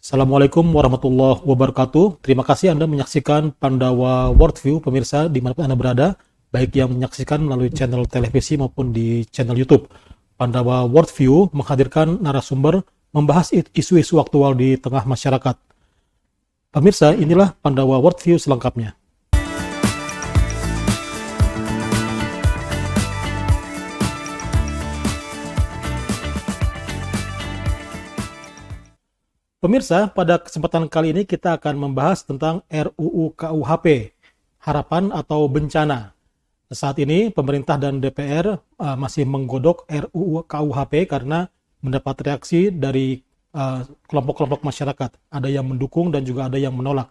Assalamualaikum warahmatullahi wabarakatuh. Terima kasih Anda menyaksikan Pandawa Worldview, pemirsa dimanapun Anda berada, baik yang menyaksikan melalui channel televisi maupun di channel YouTube. Pandawa Worldview menghadirkan narasumber membahas isu-isu aktual di tengah masyarakat. Pemirsa, inilah Pandawa Worldview selengkapnya. Pemirsa, pada kesempatan kali ini kita akan membahas tentang RUU KUHP, harapan atau bencana. Saat ini pemerintah dan DPR masih menggodok RUU KUHP karena mendapat reaksi dari kelompok-kelompok masyarakat. Ada yang mendukung dan juga ada yang menolak.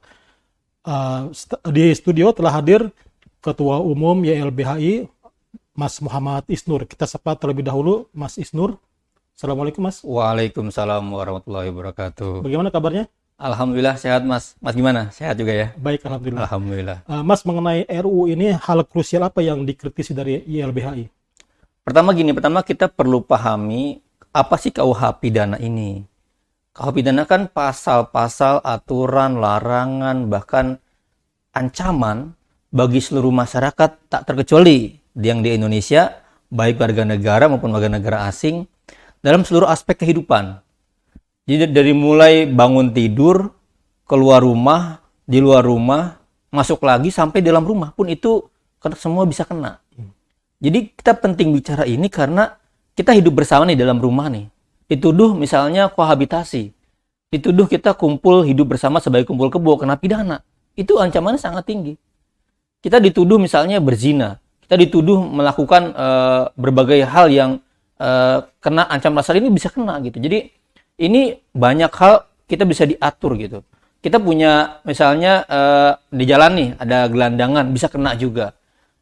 Di studio telah hadir Ketua Umum YLBHI, Mas Muhammad Isnur. Kita sapa terlebih dahulu, Mas Isnur. Assalamualaikum, Mas. Waalaikumsalam warahmatullahi wabarakatuh. Bagaimana kabarnya? Alhamdulillah sehat, Mas. Mas gimana? Sehat juga ya? Baik, alhamdulillah. Alhamdulillah. Mas, mengenai RUU ini, hal krusial apa yang dikritisi dari YLBHI? Pertama kita perlu pahami apa sih KUH pidana ini. KUH pidana kan pasal-pasal, aturan, larangan, bahkan ancaman bagi seluruh masyarakat tak terkecuali yang di Indonesia, baik warga negara maupun warga negara asing, dalam seluruh aspek kehidupan. Jadi dari mulai bangun tidur, keluar rumah, di luar rumah, masuk lagi sampai dalam rumah pun itu semua bisa kena. Jadi kita penting bicara ini karena kita hidup bersama nih dalam rumah nih. Dituduh misalnya kohabitasi. Dituduh kita kumpul hidup bersama sebagai kumpul kebo, kena pidana. Itu ancamannya sangat tinggi. Kita dituduh misalnya berzina. Kita dituduh melakukan berbagai hal yang kena ancaman pasal ini bisa kena gitu. Jadi ini banyak hal kita bisa diatur gitu. Kita punya misalnya di jalan nih ada gelandangan bisa kena juga.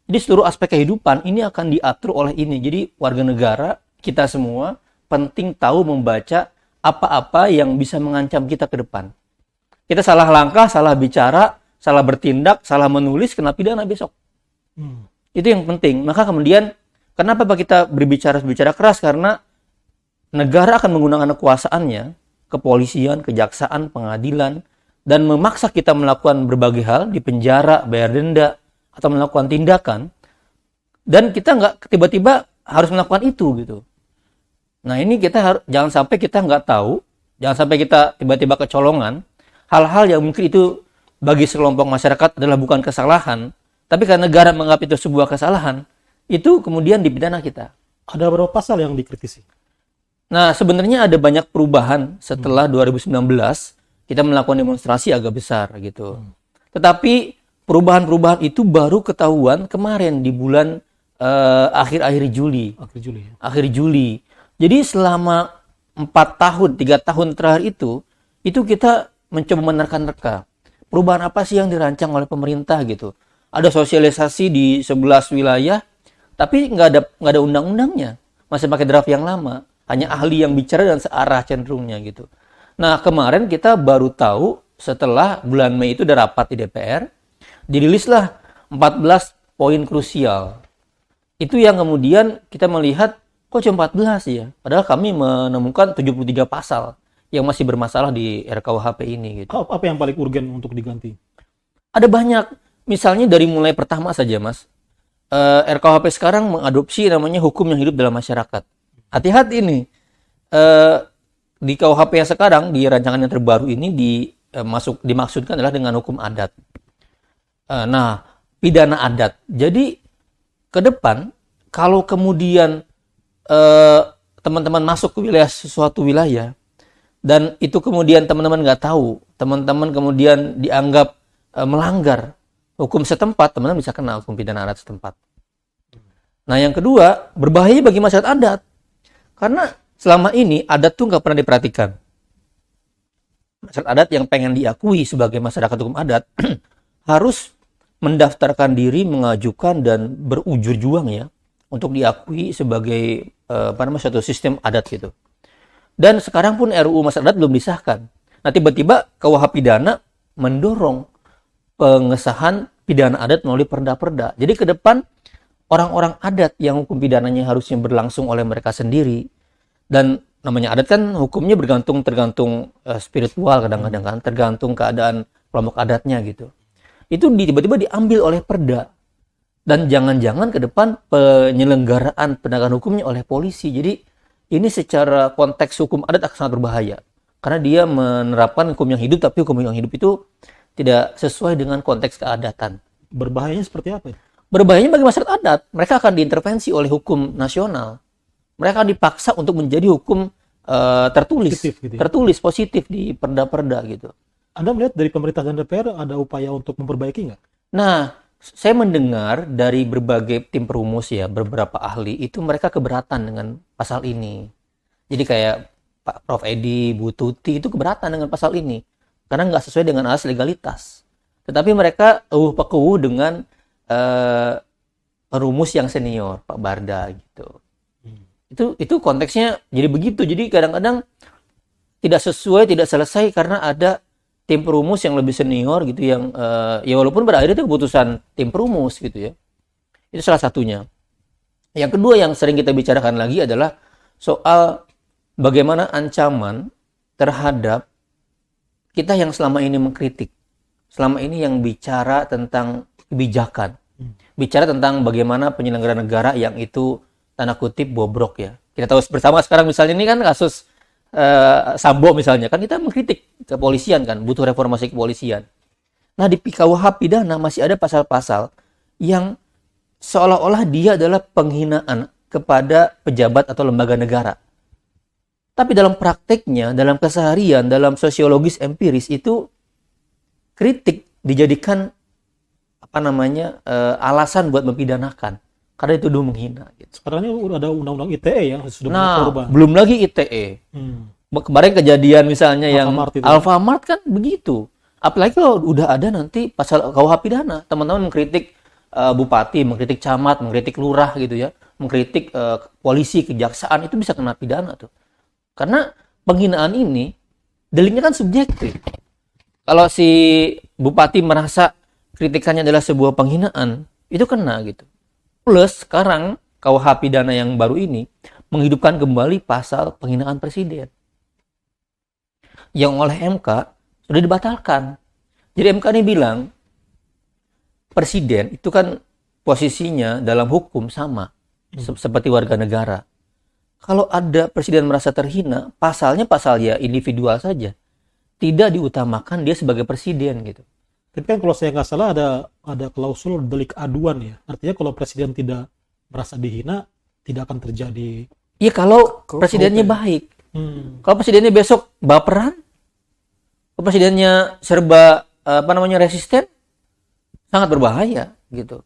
Jadi seluruh aspek kehidupan ini akan diatur oleh ini. Jadi warga negara kita semua penting tahu membaca apa-apa yang bisa mengancam kita ke depan. Kita salah langkah, salah bicara, salah bertindak, salah menulis kena pidana besok. Itu yang penting. Maka kemudian kenapa kita berbicara keras? Karena negara akan menggunakan kekuasaannya, kepolisian, kejaksaan, pengadilan, dan memaksa kita melakukan berbagai hal, di penjara, bayar denda, atau melakukan tindakan, dan kita nggak tiba-tiba harus melakukan itu gitu. Nah ini kita jangan sampai kita nggak tahu, jangan sampai kita tiba-tiba kecolongan, hal-hal yang mungkin itu bagi sekelompok masyarakat adalah bukan kesalahan, tapi karena negara menganggap itu sebuah kesalahan, itu kemudian dipidana kita. Ada berapa pasal yang dikritisi? Nah, sebenarnya ada banyak perubahan setelah 2019 kita melakukan demonstrasi agak besar gitu. Tetapi perubahan-perubahan itu baru ketahuan kemarin di bulan akhir Juli. Akhir Juli. Jadi selama 3 tahun terakhir itu kita mencoba menerka-nerka. Perubahan apa sih yang dirancang oleh pemerintah gitu. Ada sosialisasi di 11 wilayah, tapi nggak ada undang-undangnya. Masih pakai draft yang lama. Hanya ahli yang bicara dan searah cenderungnya gitu. Nah kemarin kita baru tahu setelah bulan Mei itu udah rapat di DPR. Dirilislah 14 poin krusial. Itu yang kemudian kita melihat kok cuma 14 ya. Padahal kami menemukan 73 pasal yang masih bermasalah di RKUHP ini gitu. Apa yang paling urgen untuk diganti? Ada banyak. Misalnya dari mulai pertama saja Mas. RKUHP sekarang mengadopsi namanya hukum yang hidup dalam masyarakat. Hati-hati nih, di KUHP yang sekarang, di rancangan yang terbaru ini dimaksudkan adalah dengan hukum adat. Nah, pidana adat. Jadi, ke depan, kalau kemudian teman-teman masuk ke suatu wilayah, dan itu kemudian teman-teman nggak tahu, teman-teman kemudian dianggap melanggar hukum setempat, teman-teman bisa kena hukum pidana adat setempat. Nah, yang kedua, berbahaya bagi masyarakat adat. Karena selama ini adat tuh nggak pernah diperhatikan. Masyarakat adat yang pengen diakui sebagai masyarakat hukum adat harus mendaftarkan diri, mengajukan dan berujur juang ya untuk diakui sebagai suatu sistem adat gitu. Dan sekarang pun RUU masyarakat adat belum disahkan. Nah tiba-tiba KUH pidana mendorong pengesahan pidana adat melalui perda-perda. Jadi ke depan orang-orang adat yang hukum pidananya harusnya berlangsung oleh mereka sendiri dan namanya adat kan hukumnya tergantung spiritual kadang-kadang kan, tergantung keadaan kelompok adatnya gitu. Itu tiba-tiba diambil oleh Perda. Dan jangan-jangan ke depan penyelenggaraan penegakan hukumnya oleh polisi. Jadi ini secara konteks hukum adat akan sangat berbahaya. Karena dia menerapkan hukum yang hidup, tapi hukum yang hidup itu tidak sesuai dengan konteks keadatan. Berbahayanya seperti apa ya? Berbahayanya bagi masyarakat adat, mereka akan diintervensi oleh hukum nasional. Mereka akan dipaksa untuk menjadi hukum tertulis, Positif gitu ya? tertulis positif di perda-perda gitu. Anda melihat dari pemerintah dan DPR ada upaya untuk memperbaiki nggak? Nah, saya mendengar dari berbagai tim perumus ya, beberapa ahli itu mereka keberatan dengan pasal ini. Jadi kayak Pak Prof. Edi, Bu Tuti itu keberatan dengan pasal ini karena nggak sesuai dengan asas legalitas. Tetapi mereka pekuh dengan perumus yang senior, Pak Barda gitu. Itu konteksnya jadi begitu. Jadi kadang-kadang tidak sesuai, tidak selesai karena ada tim perumus yang lebih senior gitu yang ya walaupun pada akhirnya itu keputusan tim perumus gitu ya. Itu salah satunya. Yang kedua yang sering kita bicarakan lagi adalah soal bagaimana ancaman terhadap kita yang selama ini mengkritik. Selama ini yang bicara tentang kebijakan. Bicara tentang bagaimana penyelenggara negara yang itu tanda kutip bobrok ya. Kita tahu bersama sekarang misalnya ini kan kasus Sambo misalnya, kan kita mengkritik kepolisian kan, butuh reformasi kepolisian. Nah di KUH pidana masih ada pasal-pasal yang seolah-olah dia adalah penghinaan kepada pejabat atau lembaga negara. Tapi dalam prakteknya, dalam keseharian, dalam sosiologis empiris itu kritik dijadikan alasan buat mempidanakan. Karena itu dulu menghina. Gitu. Sekarang ini udah ada undang-undang ITE yang sudah berkorban. Belum lagi ITE. Kemarin kejadian misalnya Alfamart kan begitu. Apalagi kalau udah ada nanti pasal KUH pidana, teman-teman mengkritik bupati, mengkritik camat, mengkritik lurah gitu ya, mengkritik polisi, kejaksaan itu bisa kena pidana tuh. Karena penghinaan ini deliknya kan subjektif. Kalau si bupati merasa kritikannya adalah sebuah penghinaan, itu kena gitu. Plus sekarang KUH pidana yang baru ini menghidupkan kembali pasal penghinaan presiden. Yang oleh MK sudah dibatalkan. Jadi MK ini bilang presiden itu kan posisinya dalam hukum sama seperti warga negara. Kalau ada presiden merasa terhina, pasalnya pasal ya individual saja. Tidak diutamakan dia sebagai presiden gitu. Tapi kan kalau saya nggak salah ada klausul delik aduan ya. Artinya kalau presiden tidak merasa dihina, tidak akan terjadi. Iya kalau presidennya baik. Kalau presidennya besok baperan, kalau presidennya serba resisten, sangat berbahaya gitu.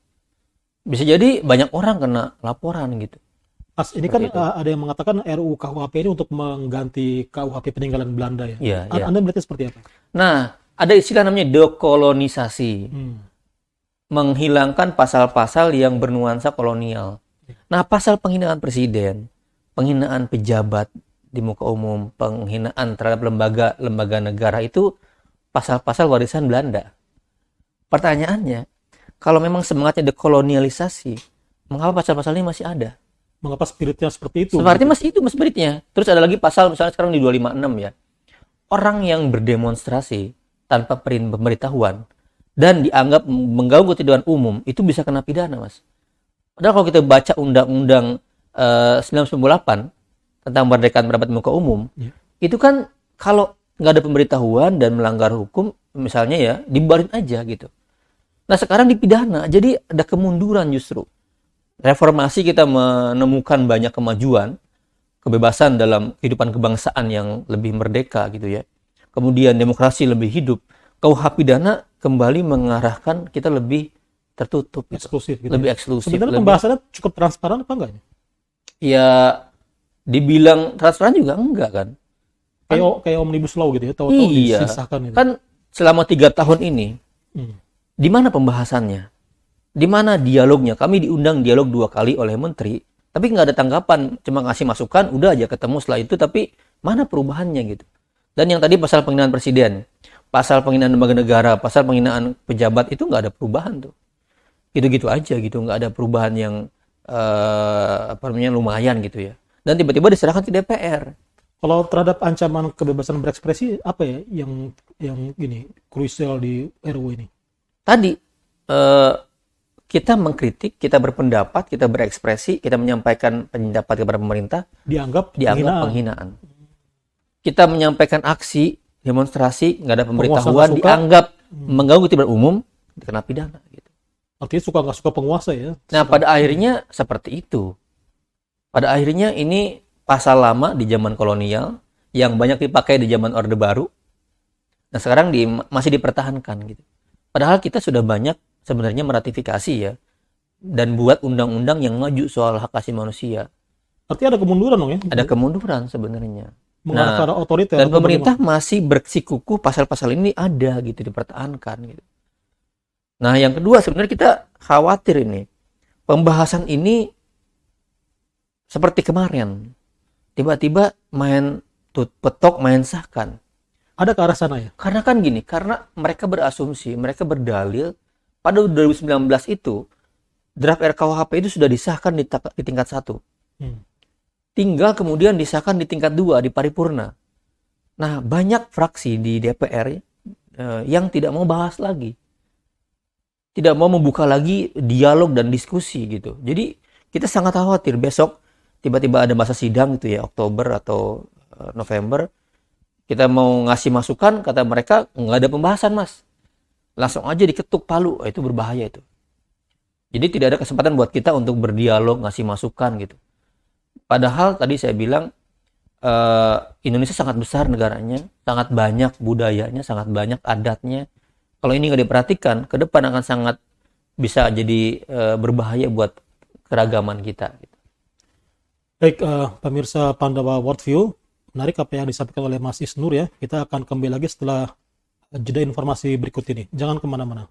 Bisa jadi banyak orang kena laporan gitu. Mas, ini kan ada yang mengatakan RUU KUHP ini untuk mengganti KUHP peninggalan Belanda ya. Iya, iya. Anda melihatnya seperti apa? Nah, ada istilah namanya dekolonisasi. Menghilangkan pasal-pasal yang bernuansa kolonial. Nah, pasal penghinaan presiden, penghinaan pejabat di muka umum, penghinaan terhadap lembaga negara itu pasal-pasal warisan Belanda. Pertanyaannya, kalau memang semangatnya dekolonialisasi, mengapa pasal-pasal ini masih ada? Mengapa spiritnya seperti itu? Seperti masih itu spiritnya. Terus ada lagi pasal misalnya sekarang di 256 ya. Orang yang berdemonstrasi tanpa pemberitahuan dan dianggap mengganggu ketertiban umum itu bisa kena pidana, Mas. Padahal kalau kita baca Undang-Undang 1998 tentang kemerdekaan pendapat di muka umum, itu kan kalau nggak ada pemberitahuan dan melanggar hukum, misalnya ya, dibarin aja gitu. Nah sekarang dipidana, jadi ada kemunduran justru. Reformasi kita menemukan banyak kemajuan, kebebasan dalam kehidupan kebangsaan yang lebih merdeka gitu ya. Kemudian demokrasi lebih hidup. KUH pidana kembali mengarahkan kita lebih tertutup, gitu. Eksklusif gitu. Lebih eksklusif. Sebenarnya pembahasannya cukup transparan apa enggak? Ya, dibilang transparan juga enggak kan? Kayak omnibus law gitu ya, tahu-tahu disisahkan gitu. Kan selama 3 tahun ini, di mana pembahasannya? Di mana dialognya? Kami diundang dialog 2 kali oleh menteri, tapi nggak ada tanggapan, cuma ngasih masukan, udah aja ketemu setelah itu, tapi mana perubahannya gitu. Dan yang tadi pasal penghinaan presiden, pasal penghinaan lembaga negara, pasal penghinaan pejabat itu nggak ada perubahan tuh. Gitu-gitu aja gitu, nggak ada perubahan yang lumayan gitu ya. Dan tiba-tiba diserahkan ke DPR. Kalau terhadap ancaman kebebasan berekspresi apa ya yang ini krusial di RUU ini? Tadi eh, kita mengkritik, kita berpendapat, kita berekspresi, kita menyampaikan pendapat kepada pemerintah Dianggap penghinaan. Kita menyampaikan aksi, demonstrasi, nggak ada Penguasa pemberitahuan, nggak suka. dianggap mengganggu ketertiban umum, dikena pidana. Gitu. Artinya suka nggak suka penguasa ya. Nah, pada akhirnya seperti itu. Pada akhirnya ini pasal lama di zaman kolonial yang banyak dipakai di zaman Orde Baru. Nah, sekarang masih dipertahankan gitu. Padahal kita sudah banyak sebenarnya meratifikasi ya dan buat undang-undang yang maju soal hak asasi manusia. Artinya ada kemunduran dong ya. Ada kemunduran sebenarnya. Mengarah ke arah otoriter. Dan atau pemerintah bagaimana? masih bersikukuh pasal-pasal ini ada gitu dipertahankan gitu. Nah, yang kedua sebenarnya kita khawatir ini pembahasan ini seperti kemarin tiba-tiba main petok main sahkan. Ada ke arah sana ya. Karena kan gini, karena mereka berasumsi, mereka berdalil pada 2019 itu draft RKUHP itu sudah disahkan di tingkat 1. Tinggal kemudian disahkan di tingkat 2 di paripurna. Nah, banyak fraksi di DPR yang tidak mau bahas lagi. Tidak mau membuka lagi dialog dan diskusi gitu. Jadi kita sangat khawatir besok tiba-tiba ada masa sidang gitu ya, Oktober atau November. Kita mau ngasih masukan, kata mereka nggak ada pembahasan mas. Langsung aja diketuk palu, itu berbahaya itu. Jadi tidak ada kesempatan buat kita untuk berdialog, ngasih masukan gitu. Padahal tadi saya bilang Indonesia sangat besar negaranya, sangat banyak budayanya, sangat banyak adatnya. Kalau ini nggak diperhatikan, ke depan akan sangat bisa jadi berbahaya buat keragaman kita. Gitu. Baik, pemirsa Pandawa Worldview, menarik apa yang disampaikan oleh Mas Isnur ya. Kita akan kembali lagi setelah jeda informasi berikut ini. Jangan kemana-mana.